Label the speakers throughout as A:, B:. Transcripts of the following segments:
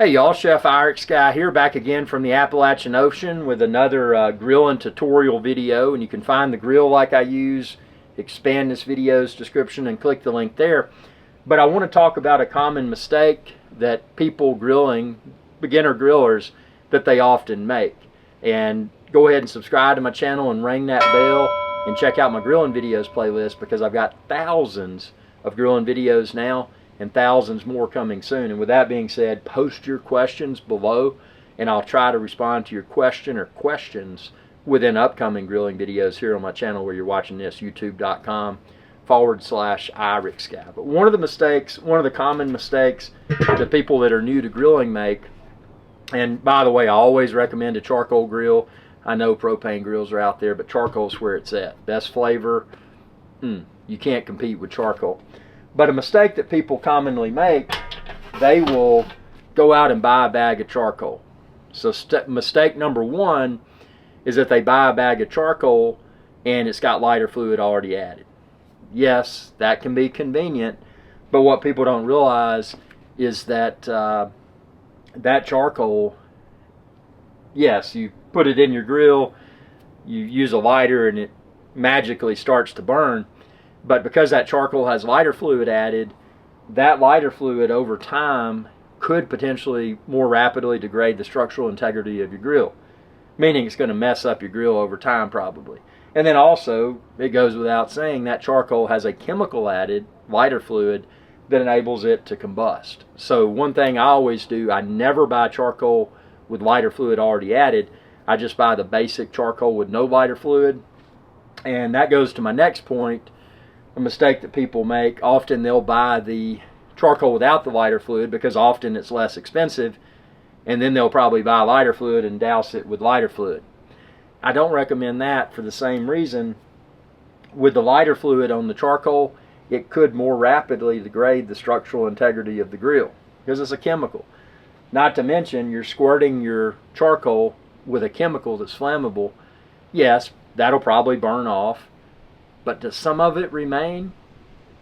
A: Hey y'all, Chef IrixGuy here, back again from the Appalachian Ocean with another grilling tutorial video. And you can find the grill like I use, expand this video's description and click the link there. But I want to talk about a common mistake that people grilling, beginner grillers, that they often make. And go ahead and subscribe to my channel and ring that bell and check out my grilling videos playlist, because I've got thousands of grilling videos now and thousands more coming soon. And with that being said, post your questions below and I'll try to respond to your question or questions within upcoming grilling videos here on my channel where you're watching this, youtube.com/IrixGuy. But one of the common mistakes that people that are new to grilling make, and by the way, I always recommend a charcoal grill. I know propane grills are out there, but charcoal's where it's at. Best flavor, you can't compete with charcoal. But a mistake that people commonly make, they will go out and buy a bag of charcoal. So mistake number one is that they buy a bag of charcoal and it's got lighter fluid already added. Yes, that can be convenient, but what people don't realize is that that charcoal, yes, you put it in your grill, you use a lighter and it magically starts to burn. But because that charcoal has lighter fluid added, that lighter fluid over time could potentially more rapidly degrade the structural integrity of your grill, meaning it's going to mess up your grill over time probably. And then also, it goes without saying, that charcoal has a chemical added, lighter fluid, that enables it to combust. So one thing I always do, I never buy charcoal with lighter fluid already added. I just buy the basic charcoal with no lighter fluid. And that goes to my next point. A mistake that people make, often they'll buy the charcoal without the lighter fluid because often it's less expensive, and then they'll probably buy lighter fluid and douse it with lighter fluid. I don't recommend that for the same reason. With the lighter fluid on the charcoal, it could more rapidly degrade the structural integrity of the grill because it's a chemical. Not to mention, you're squirting your charcoal with a chemical that's flammable. Yes, that'll probably burn off. But does some of it remain?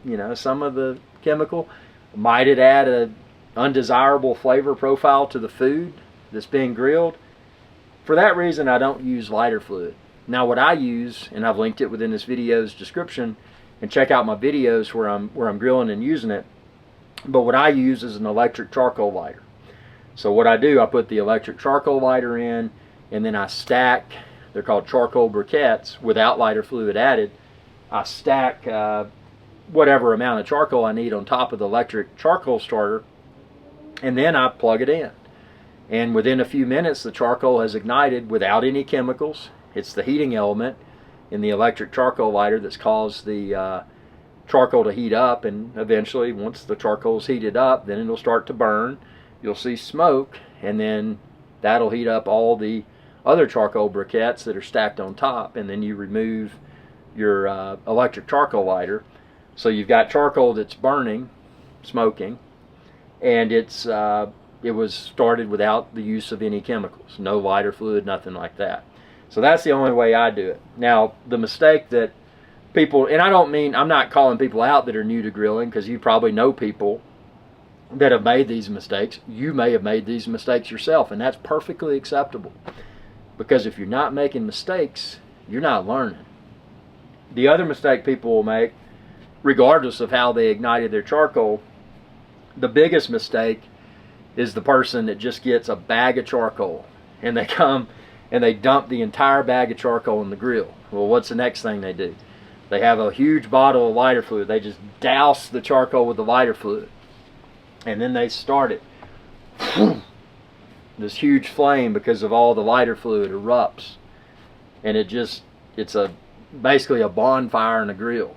A: You know, some of the chemical, might it add an undesirable flavor profile to the food that's being grilled? For that reason, I don't use lighter fluid. Now what I use, and I've linked it within this video's description, and check out my videos where I'm grilling and using it, but what I use is an electric charcoal lighter. So what I do, I put the electric charcoal lighter in, and then I stack, they're called charcoal briquettes, without lighter fluid added. I stack whatever amount of charcoal I need on top of the electric charcoal starter, and then I plug it in. And within a few minutes, the charcoal has ignited without any chemicals. It's the heating element in the electric charcoal lighter that's caused the charcoal to heat up, and eventually, once the charcoal's heated up, then it'll start to burn. You'll see smoke, and then that'll heat up all the other charcoal briquettes that are stacked on top, and then you remove your electric charcoal lighter. So you've got charcoal that's burning, smoking, and it was started without the use of any chemicals, no lighter fluid, nothing like that. So that's the only way I do it. Now the mistake that people, and I'm not calling people out that are new to grilling, because you probably know people that have made these mistakes. You may have made these mistakes yourself, and that's perfectly acceptable, because if you're not making mistakes, you're not learning. The other mistake people will make, regardless of how they ignited their charcoal, the biggest mistake is the person that just gets a bag of charcoal and they come and they dump the entire bag of charcoal in the grill. Well, what's the next thing they do? They have a huge bottle of lighter fluid. They just douse the charcoal with the lighter fluid, and then they start it. This huge flame, because of all the lighter fluid, erupts, and it's basically a bonfire in a grill.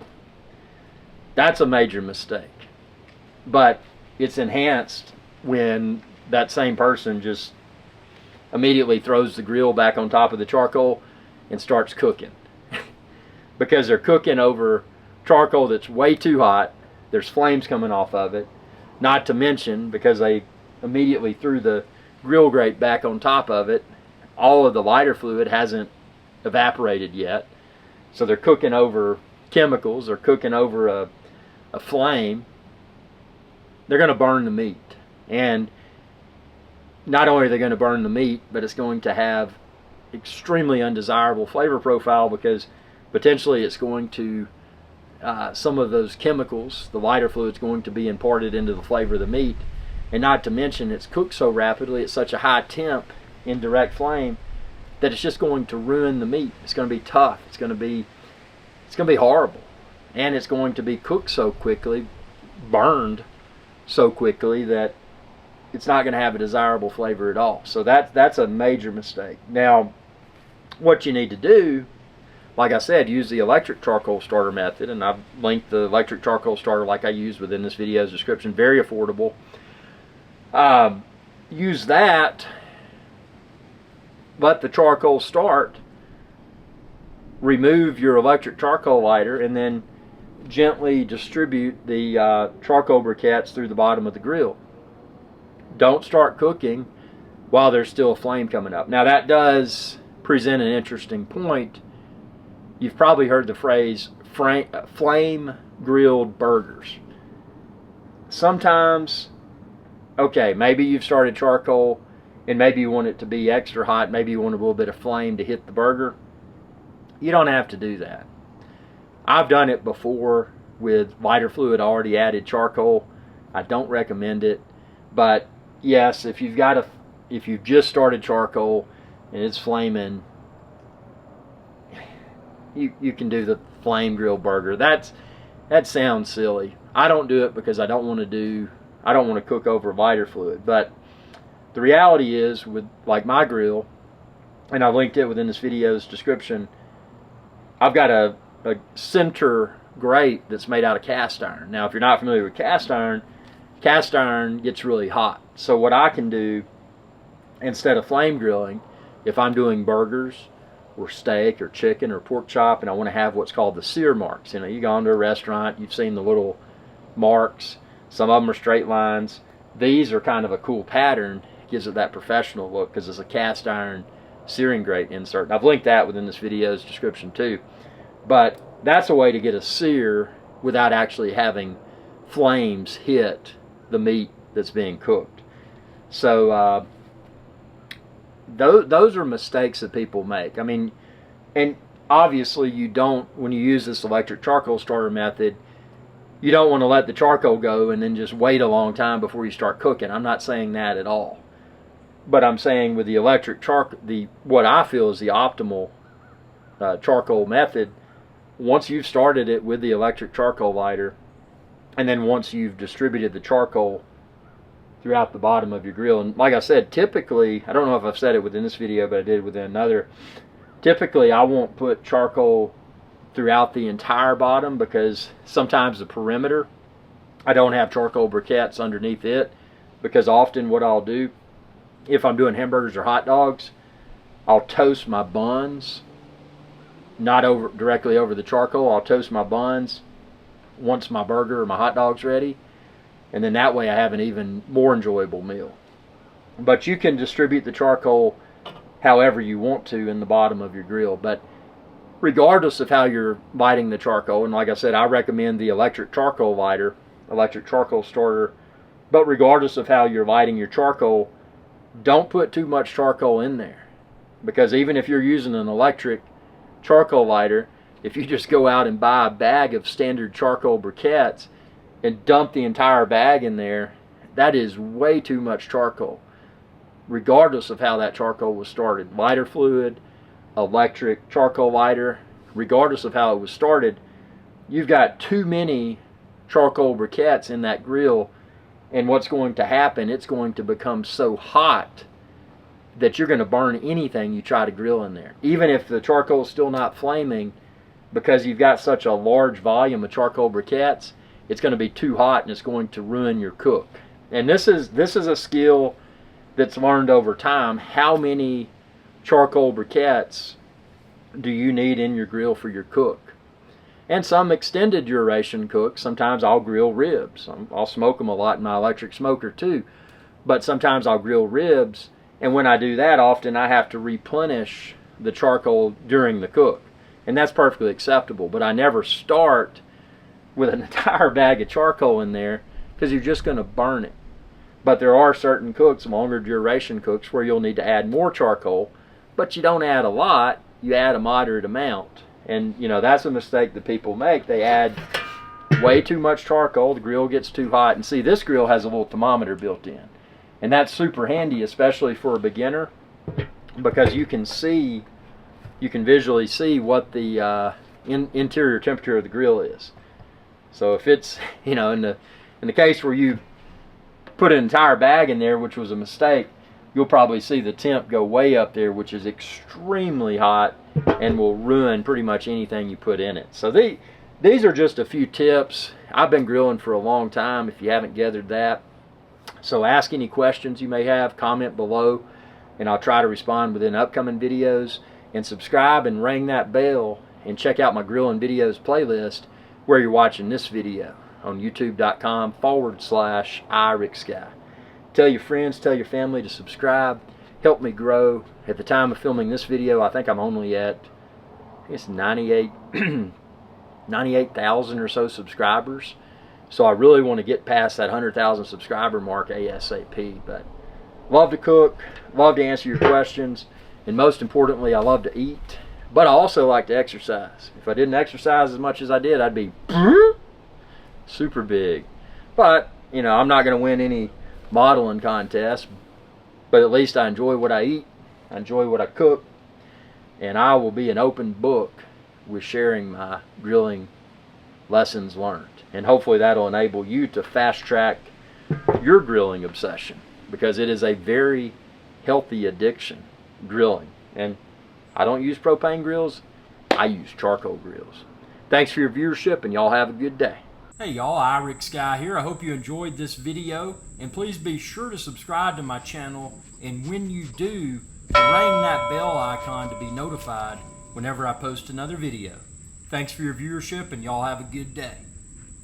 A: That's a major mistake. But it's enhanced when that same person just immediately throws the grill back on top of the charcoal and starts cooking. Because they're cooking over charcoal that's way too hot. There's flames coming off of it. Not to mention, because they immediately threw the grill grate back on top of it, all of the lighter fluid hasn't evaporated yet. So they're cooking over chemicals, they're cooking over a flame. They're going to burn the meat. And not only are they going to burn the meat, but it's going to have extremely undesirable flavor profile, because potentially it's going to, some of those chemicals, the lighter fluid, is going to be imparted into the flavor of the meat. And not to mention, it's cooked so rapidly at such a high temp in direct flame that it's just going to ruin the meat. It's going to be tough. It's going to be horrible. And it's going to be cooked so quickly, burned so quickly, that it's not going to have a desirable flavor at all. So that's a major mistake. Now, what you need to do, like I said, use the electric charcoal starter method, and I've linked the electric charcoal starter like I used within this video's description. Very affordable. Use that, let the charcoal start, remove your electric charcoal lighter, and then gently distribute the charcoal briquettes through the bottom of the grill. Don't start cooking while there's still a flame coming up. Now, that does present an interesting point. You've probably heard the phrase flame grilled burgers. Sometimes, okay, maybe you've started charcoal and maybe you want it to be extra hot, maybe you want a little bit of flame to hit the burger. You don't have to do that. I've done it before with lighter fluid already added charcoal. I don't recommend it, but yes, if you've just started charcoal and it's flaming, you can do the flame grill burger. That sounds silly. I don't do it because I don't want to cook over lighter fluid. But the reality is, with like my grill, and I linked it within this video's description, I've got a center grate that's made out of cast iron. Now, if you're not familiar with cast iron gets really hot. So what I can do, instead of flame grilling, if I'm doing burgers or steak or chicken or pork chop and I want to have what's called the sear marks. You know, you go into a restaurant, you've seen the little marks. Some of them are straight lines. These are kind of a cool pattern. It gives it that professional look because it's a cast iron searing grate insert. And I've linked that within this video's description too. But that's a way to get a sear without actually having flames hit the meat that's being cooked. So those are mistakes that people make. I mean, and obviously you don't, when you use this electric charcoal starter method, you don't want to let the charcoal go and then just wait a long time before you start cooking. I'm not saying that at all. But I'm saying with the electric charcoal, what I feel is the optimal charcoal method, once you've started it with the electric charcoal lighter, and then once you've distributed the charcoal throughout the bottom of your grill. And like I said, typically, I don't know if I've said it within this video, but I did within another. Typically, I won't put charcoal throughout the entire bottom because sometimes the perimeter, I don't have charcoal briquettes underneath it, because often what I'll do, if I'm doing hamburgers or hot dogs, I'll toast my buns, not directly over the charcoal. I'll toast my buns once my burger or my hot dog's ready. And then that way I have an even more enjoyable meal. But you can distribute the charcoal however you want to in the bottom of your grill. But regardless of how you're lighting the charcoal, and like I said, I recommend the electric charcoal lighter, electric charcoal starter. But regardless of how you're lighting your charcoal, don't put too much charcoal in there. Because even if you're using an electric charcoal lighter, if you just go out and buy a bag of standard charcoal briquettes and dump the entire bag in there, that is way too much charcoal, regardless of how that charcoal was started. Lighter fluid, electric charcoal lighter, regardless of how it was started, you've got too many charcoal briquettes in that grill, and what's going to happen, it's going to become so hot that you're going to burn anything you try to grill in there. Even if the charcoal is still not flaming, because you've got such a large volume of charcoal briquettes, it's going to be too hot and it's going to ruin your cook. And this is a skill that's learned over time. How many charcoal briquettes do you need in your grill for your cook? And some extended duration cooks, sometimes I'll grill ribs. I'll smoke them a lot in my electric smoker too. But sometimes I'll grill ribs, and when I do that, often I have to replenish the charcoal during the cook. And that's perfectly acceptable, but I never start with an entire bag of charcoal in there, because you're just going to burn it. But there are certain cooks, longer duration cooks, where you'll need to add more charcoal, but you don't add a lot, you add a moderate amount. And you know, that's a mistake that people make. They add way too much charcoal, the grill gets too hot. And see, this grill has a little thermometer built in. And that's super handy, especially for a beginner, because you can visually see what the interior temperature of the grill is. So if it's, you know, in the case where you put an entire bag in there, which was a mistake, you'll probably see the temp go way up there, which is extremely hot and will ruin pretty much anything you put in it. So these are just a few tips. I've been grilling for a long time, if you haven't gathered that. So ask any questions you may have, comment below, and I'll try to respond within upcoming videos. And subscribe and ring that bell, and check out my grilling videos playlist where you're watching this video on youtube.com/IrixGuy. Tell your friends, tell your family to subscribe. Help me grow. At the time of filming this video, I think I'm only at, I think it's 98,000 or so subscribers. So I really want to get past that 100,000 subscriber mark ASAP. But love to cook, love to answer your questions, and most importantly, I love to eat. But I also like to exercise. If I didn't exercise as much as I did, I'd be super big. But, you know, I'm not going to win any modeling contest, but at least I enjoy what I eat, I enjoy what I cook, and I will be an open book with sharing my grilling lessons learned. And hopefully that'll enable you to fast track your grilling obsession, because it is a very healthy addiction, grilling. And I don't use propane grills, I use charcoal grills. Thanks for your viewership, and y'all have a good day. Hey y'all, IrixGuy here. I hope you enjoyed this video, and please be sure to subscribe to my channel, and when you do, ring that bell icon to be notified whenever I post another video. Thanks for your viewership, and y'all have a good day.